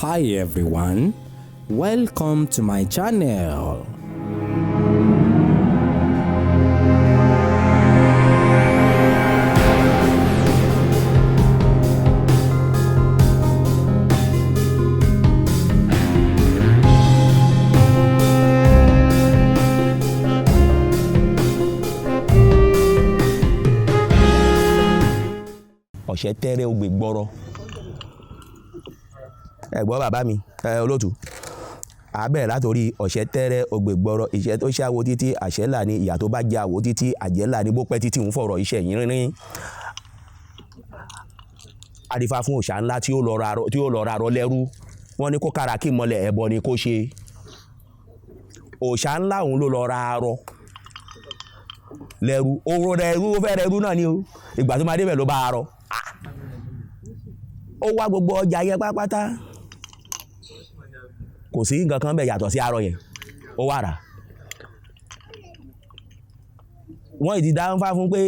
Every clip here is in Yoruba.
Hi everyone, welcome to my channel. Ọ̀sẹ̀ tẹ́rẹ́ ó gbé gbọ́rọ̀ ẹ̀gbọ́n bàbá mi olótù àbẹ̀ látòrí ọ̀sẹ̀ tẹ́rẹ́ ó gbé gbọ́rọ̀ iṣẹ́ tó ṣàwó títí àṣẹ là ní ìyà tó bá jẹ́ àwò títí àjẹ́ là ní bó pẹ́ títí ń fọ̀rọ̀ iṣẹ́ yìí rínrín adífá fún òòṣà ńlá tí ó lọ ra rọ lẹ́rú wọ́n ní kó kára kí mọ́lẹ̀ ẹbọ ni kó ṣe òòṣà ńlá òun ló lọ ra rọ lẹ́rú oró rẹ̀rú ó fẹ́ rẹ̀rú náà ni o ìgbà tó máa débẹ̀ ló bá a rọ ó wá gbogbo ọjà yẹn pátápátá kò sí nǹkan kan bẹ̀ yàtọ̀ sí arọ yẹn ó wà rà wọ́n ìdí dá ń fá fún pé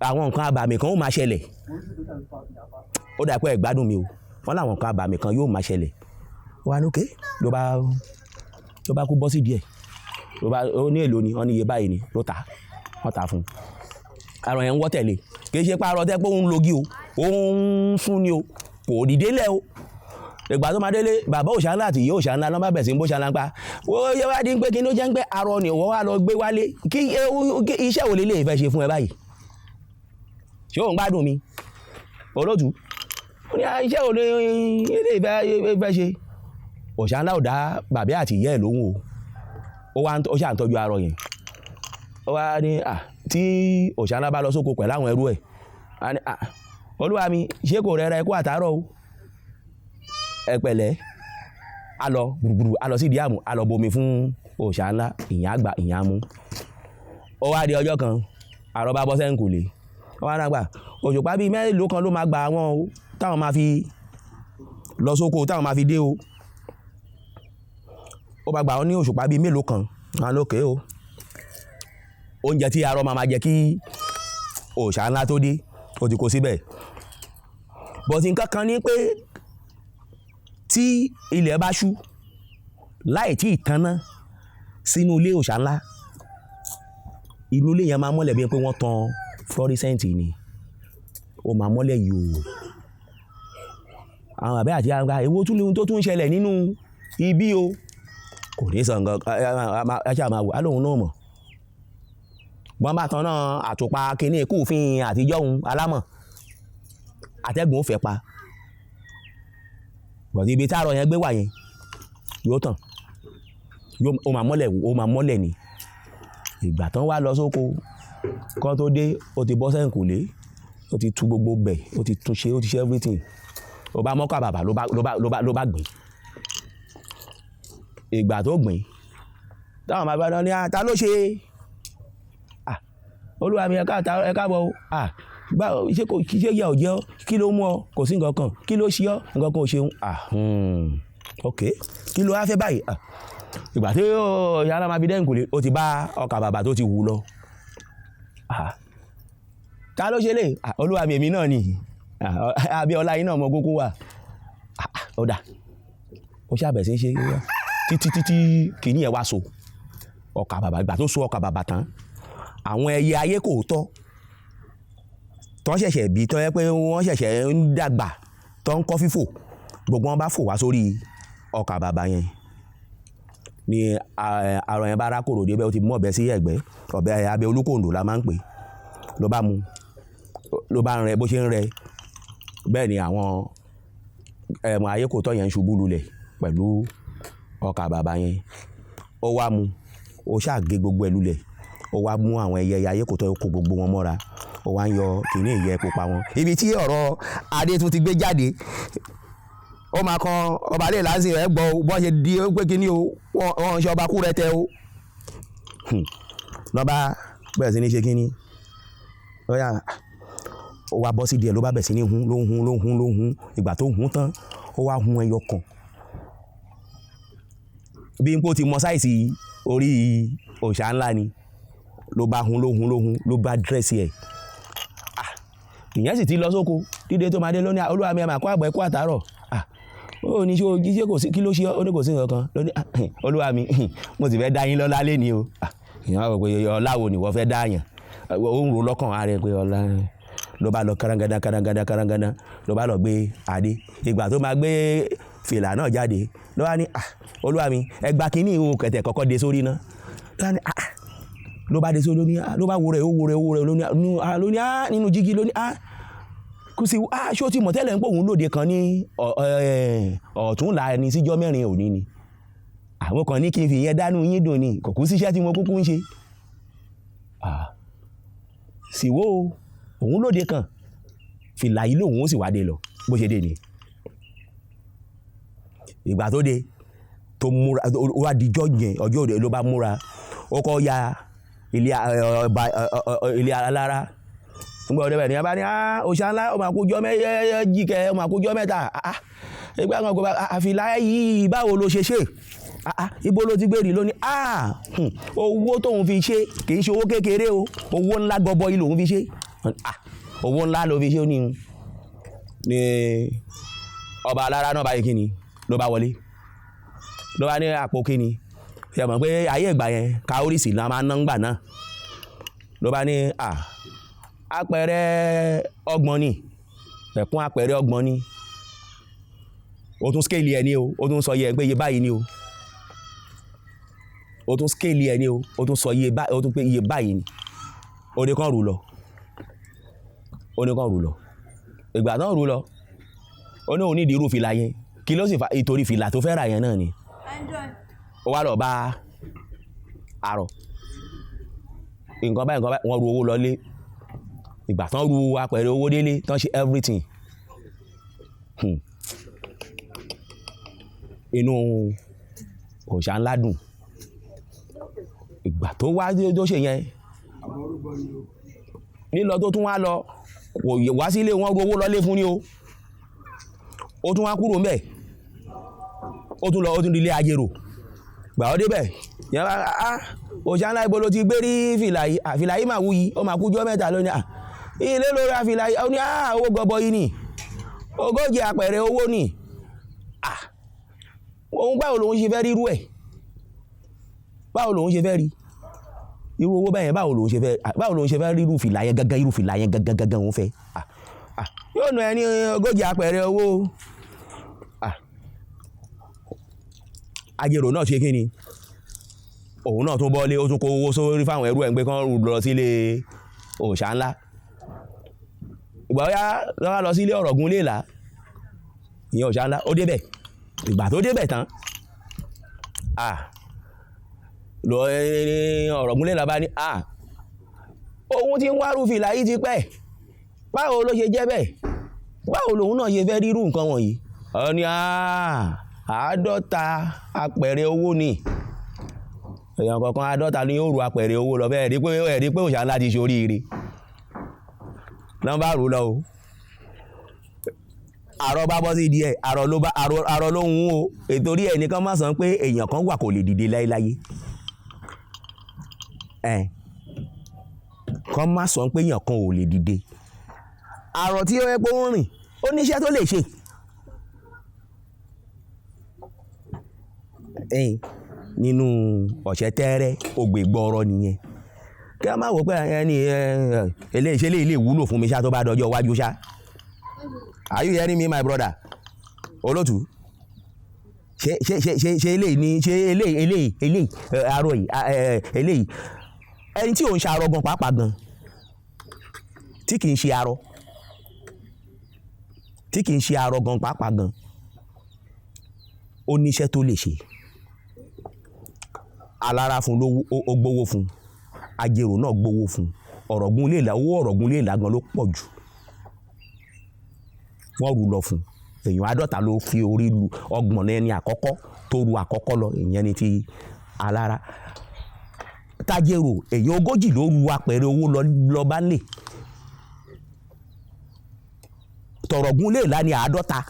àwọn nǹkan abàmì kan ó máa ṣẹlẹ̀ ó dà pé ẹ̀gbádùn mi o wọ́n láwọn nǹkan abàmì kan yóò máa ṣẹlẹ̀ ó wá ní òkè ló bá kú bọ́ sí díẹ̀ ó ní èlò ni wọ́n ní iye báyìí ni ló tà wọ́n tà fún un arọ yẹn ń wọ́ tẹ̀lé kì í ṣe pé arọ tẹ́ pé ó ń logi o ó ń fún ni o kò dìde lẹ̀ o ìgbà tó máa délé bàbá òòṣà ńlá àti ìyá òòṣà ńlá lọ́ba bẹ̀ sí ń bó ṣàlá ń pa ó yẹ wá dín pé kí ló jẹ́ ń pé arọ ni òwò wá lọ gbé wálé kí iṣẹ́ wo lélẹ̀ ìfẹ́ ṣe fún ẹ báyìí ṣé òun gbádùn mi olótù ó ní iṣẹ́ wo lélẹ̀ ìfẹ́ ṣe òòṣà ńlá ò dá bàbá àti ìyá ẹ̀ lóhùn o ó ṣà ń tọ́jú arọ yẹn ó wá ní tí òòṣà ńlá bá lọ sóko pẹ̀lú àwọn ẹrú ẹ̀ olúwa mi ṣé kò rẹ́ra ẹkú àtàárọ̀ o ẹ pẹ̀lẹ́ a lọ gbùrùgbùrù a lọ sí ìdí àmù a lọ bomi fún òòṣà ńlá ìyàn àgbà ìyàn amú ó wá di ọjọ́ kan àrọ bá bọ́ sẹ́ńkùlé ó wá náà gbà òṣùpá bíi mélòó kan ló máa gbà wọn o táwọn máa fi lọ sóko táwọn máa fi dé o ó bá gbà wọn ní òṣùpá bíi mélòó kan wọn lókè o oúnjẹ tí arọ máa jẹ kí òòṣà ńlá tó dé ó ti kó síbẹ̀ bọ̀tí nǹkan kan ní pé tí ilẹ̀ bá ṣú láì tí ì tanná sínú ilé òòṣà ńlá inú ilé yẹn máa mọ́lẹ̀ bí pé wọ́n tan fluorescent ni ó máa mọ́lẹ̀ yòò àwọn àbẹ́ àti àgbà èwo tún ní ohun tó tún ṣẹlẹ̀ nínú ibi o kò ní sọ nǹkan ẹṣẹ́ àmàwò alóhun náà mọ̀ bọ́n bá tan náà àtùpà kínní kúfin àtijọ́ ohun alámọ̀ àtẹ́gùn ó fẹ́ pa bọ̀dé ibi táàrọ̀ yẹn gbé wà yẹn yóò tàn ó máa mọ́lẹ̀ ni ìgbà tán wá lọ sóko kán tó dé ó ti bọ́ sẹ́ǹkùlé ó ti tú gbogbo bẹ̀ ó ti tún ṣe ó ti ṣe everything ó bá mọ́kà bàbà ló bá gbìn ìgbà tó gbìn táwọn máa bá dán ní ata ló ṣe olúwa mi ẹ káàbọ̀ o ṣé yẹ ò jẹ́ ọ́ kí ló mú ọ kò sí nǹkan kan kí ló ṣe ọ́ nǹkan kan ò ṣeun ok kí ló wá fẹ́ báyìí ìgbà tí yàrá máa fi dẹ́nkùlé ó ti bá ọkà bàbà tó ti wù lọ ta ló ṣe lè olúwa mi èmi náà ni abíọ́lá yìí náà mọ kókó wà ó dà ó ṣàbẹ̀ sí ṣe títí kìíní ẹ̀ wá so ọkà bàbà ìgbà tó so ọkà bàbà tán àwọn ẹyẹ ayé kò tọ́ tó ṣẹ̀ṣẹ̀ bí tó yẹ pé wọ́n ṣẹ̀ṣẹ̀ ń dàgbà tó ń kọ́ fífò gbogbo wọn bá fò wá sórí ọkà bàbà yẹn ni arọ yẹn bá rákòrò débẹ̀ ó ti mú ọ̀bẹ sí ẹ̀gbẹ́ ọ̀bẹ abẹ olúkòǹdò la máa ń pè ló bá mu ló bá ń rẹ bó ṣe ń rẹ bẹ́ẹ̀ ni àwọn ẹ̀mọ ayé kò tọ́ yẹn ń ṣubú lulẹ̀ pẹ̀lú ọkà bàbà yẹn ó wá mu ó ṣàgé gbogbo ẹ̀ lulẹ̀ ó wá mú àwọn ẹyẹ ayé kò tọ́ kó gbogbo wọn mọ́ra ó wá ń yọ kìíní ìyẹ́ pupa wọn. ibi tí ọ̀rọ̀ adé tún ti gbé jáde ó máa kan ọba lè láǹsì rẹ̀ gbọ́ bọ́ ṣe di pé kíní o wọ́n ṣe ọba kú rẹ tẹ o lọ́ba bẹ̀rẹ̀ sí ní ṣe kíní lọ́yà ó wá bọ́ sí díẹ̀ ló bá bẹ̀rẹ̀ sí ní hun ló hun ìgbà tó hun tán ó wá hun ẹyọ kan bí n kò ti mọ sáìsì orí òòṣà ńlá ni ló bá hun ló bá dírẹ́sì ẹ̀ ìyẹn sì ti lọ sóko dídé tó máa dé lónìí olúwa mi ẹ̀ máa kó àgbẹ̀ kó àtàárọ̀ ó ní ṣé kò sí kí ló ṣe ó ní kò sí nǹkan ló ní olúwa mi mo sì fẹ́ dá yín lọ́lá lé ní o ìyẹn wá wò pé ọlá wo ni wọ́n fẹ́ dá yàn ó ń ro lọ́kàn ara rẹ̀ pé ọlá ló bá lọ karangada ló bá lọ gbé adé ìgbà tó máa gbé fìlà náà jáde ló wá ní olúwa mi ẹgbà kínní ìhò kẹ̀tẹ̀ kọ́kọ́ dé sórí náà ló bá dé sórí ló bá wo rẹ̀ ló ní nínú jígí ló ní kò sí ṣé o ti mọ̀ tẹ́lẹ̀ ń pò òun lóde kan ní ọ̀túnla ní síjọ́ mẹ́rin òní ni àwọn kan ní kí n fi ìyẹn dánú yín dùn ni kò kú síṣẹ́ tí mo kúkú ń ṣe sì wó òun lóde kan fìlà yìí lòun ó sì wá dé lọ bó ṣe dé ni ìgbà tó dé tó múra ó wá dijọ́ yẹn ọjọ́ òde ló bá múra ó kọ́ ya ilé alára nígbà ọdẹ bẹ̀rẹ̀ ní abá ní òṣà ńlá ọmọ àkójọ jíkẹ́ ọmọ àkójọ mẹ́ta ìgbà kan kò bá àfìlà yìí báwo ló ṣe ṣe ibo ló ti gbèrè lónìí owó tóun fi ṣe kì í ṣe owó kékeré o owó ńlá gọbọi lòun fi ṣe owó ńlá ló fi ṣe ní ọba alára náà báyìí kíni ló bá wọlé ló bá ní àpò kíni ṣe mọ̀ pé ayé ìgbà yẹn káórìsì náà máa ń ná ń gbà náà ló bá ní apẹ̀rẹ̀ ọgbọ̀n ni ẹ̀kún apẹ̀rẹ̀ ọgbọ̀n ni ó tún scale ẹ̀ ní o ó tún sọ yẹ pé iye báyìí ni o ó tún scale ẹ̀ ní o ó tún sọ iye báyìí ó tún pé iye báyìí ni ó ní kàn rù lọ ìgbà náà rù lọ ó ní òun nídìí irú fìlà yẹn kí ló sì fa ìtorí fìlà tó fẹ́ rà yẹn náà ni ó wá lọ bá arọ nǹkan báyìí wọ́n ru owó lọlé ìgbà tán ru apẹ̀rẹ̀ owó délé tán ṣe everything inú òòṣà ńlá dùn ìgbà tó wá tó ṣe yẹn nílọ tó tún wá lọ wá sílé wọn ru owó lọlé fún ni o ó tún wá kúrò ńbẹ̀ ó tún di ilé ajérò gbà ó débẹ̀ yẹn wá òòṣà ńlá ibo ló ti gbé rí fìlà yìí máa wú yìí ó máa kújọ́ mẹ́ta lónìí ilé lórí àfìlà yìí ó ní owó gọbọi yìí ni ogójì apẹ̀rẹ̀ owó ni òun báwo lòun ṣe fẹ́ rí irú ẹ̀ báwo lòun ṣe fẹ́ rí irú owó bẹ́yẹn báwo lòun ṣe fẹ́ rí irú fìlà yẹn gangan òun fẹ́ yóò nù ẹ ní ogójì apẹ̀rẹ̀ owó ajérò náà ṣe kí ni òun náà tún bọ́lé ó tún kó owó sórí fáwọn ẹrú ẹ̀ ń gbé kán lọ sílé òòṣà ńlá ìgbà ó yá lọ́wọ́ lọ sílé ọ̀rọ̀gún léèlà ìyẹn òòṣà ńlá ó débẹ̀ ìgbà tó débẹ̀ tán lọ ọ̀rọ̀gún léèlà bá ní òun ti ń wárú fìlà yìí ti pẹ́ báwo ló ṣe jẹ́ bẹ́ẹ̀ báwo lòun náà ṣe fẹ́ rírú nǹkan wọ̀nyí ọ ní 50 apẹ̀rẹ̀ owó ni èèyàn kọ̀ọ̀kan 50 ni yóò ru apẹ̀rẹ̀ owó lọ bẹ́ẹ̀ rí pé òòṣà ńlá ti ṣe oríire nọ́mbà rú lọ o àrọ bá bọ́ sí ìdí ẹ̀ àrọ ló ń wú o ètòrí ẹ̀ nìkan má sọ pé èèyàn kan wà kò lè dìde láéláyé kan má sọ pé èèyàn kan ò lè dìde àrọ tí ó yẹ pé ó ń rìn ó níṣẹ́ tó lè ṣe nínú ọ̀sẹ̀ tẹ́rẹ́ ògbè gbọ́ọ̀rọ̀ nìyẹn kí a máa wò pé ẹni eléyìí lè wúlò fún mi ṣá tó bá dọjọ́ iwájú ṣá are you hearing me my brother olótù ṣe eléyìí ni ṣe eléyìí arọ yìí eléyìí ẹni tí ò ń ṣe arọ gan pàápàá gan tí kì í ṣe arọ gan pàápàá gan ó níṣẹ́ tó lè ṣe alára fún lówó ó gbówó fún ajérò náà gbówó fún ọ̀rọ̀gún léèlà gan ló pọ̀ jù wọ́n rú lọ fún èèyàn 50 ló fi orí lu 30 lẹ́ni àkọ́kọ́ tó ru àkọ́kọ́ lọ ìyẹn ni ti alára tajérò èèyàn 40 ló ru apẹ̀rẹ̀ owó lọ bá lè tọ̀rọ̀gún léèlà ní 50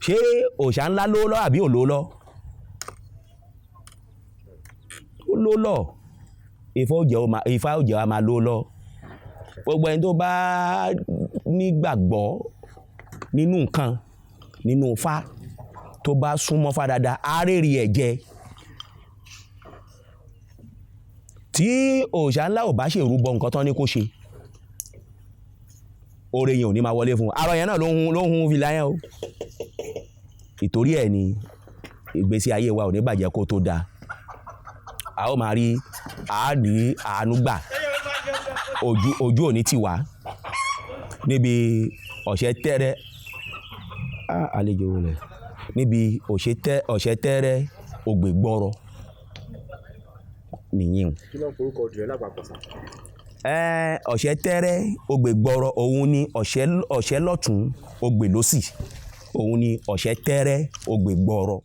ṣé òòṣà ńlá ló lọ àbí ò ló lọ ó ló lọ Ifá òjẹ́ wa máa ló lọ gbogbo ẹni tó bá nígbàgbọ́ nínú nǹkan nínú Ifá tó bá súnmọ́ Ifá dáadáa á rèrè ẹ̀ jẹ. Tí òòṣà ńlá ò bá ṣèrúbọ nǹkan tán ní kó ṣe, oore yẹn ò ní máa wọlé fún un. Arọ yẹn náà ló ń hun fìlà yẹn o. Ìtorí ẹ̀ ni ìgbésí ayé wa ò ní bàjẹ́ kó tó dáa. A ó máa rí àánú gbà, ojú òní tì wá níbi ọ̀sẹ̀ tẹ́rẹ́ àlejò rẹ̀ níbi ọ̀sẹ̀ tẹ́rẹ́ ògbè gbọ́rọ̀ nìyẹn. Kí ló ń forúkọ ọdún yẹn lápapọ̀ sá? Ọ̀sẹ̀ tẹ́rẹ́ ògbè gbọ́rọ̀ òun ni ọ̀sẹ̀ lọ́tún ògbè lósì, òun ni ọ̀sẹ̀ tẹ́rẹ́ ògbè gbọ́rọ̀.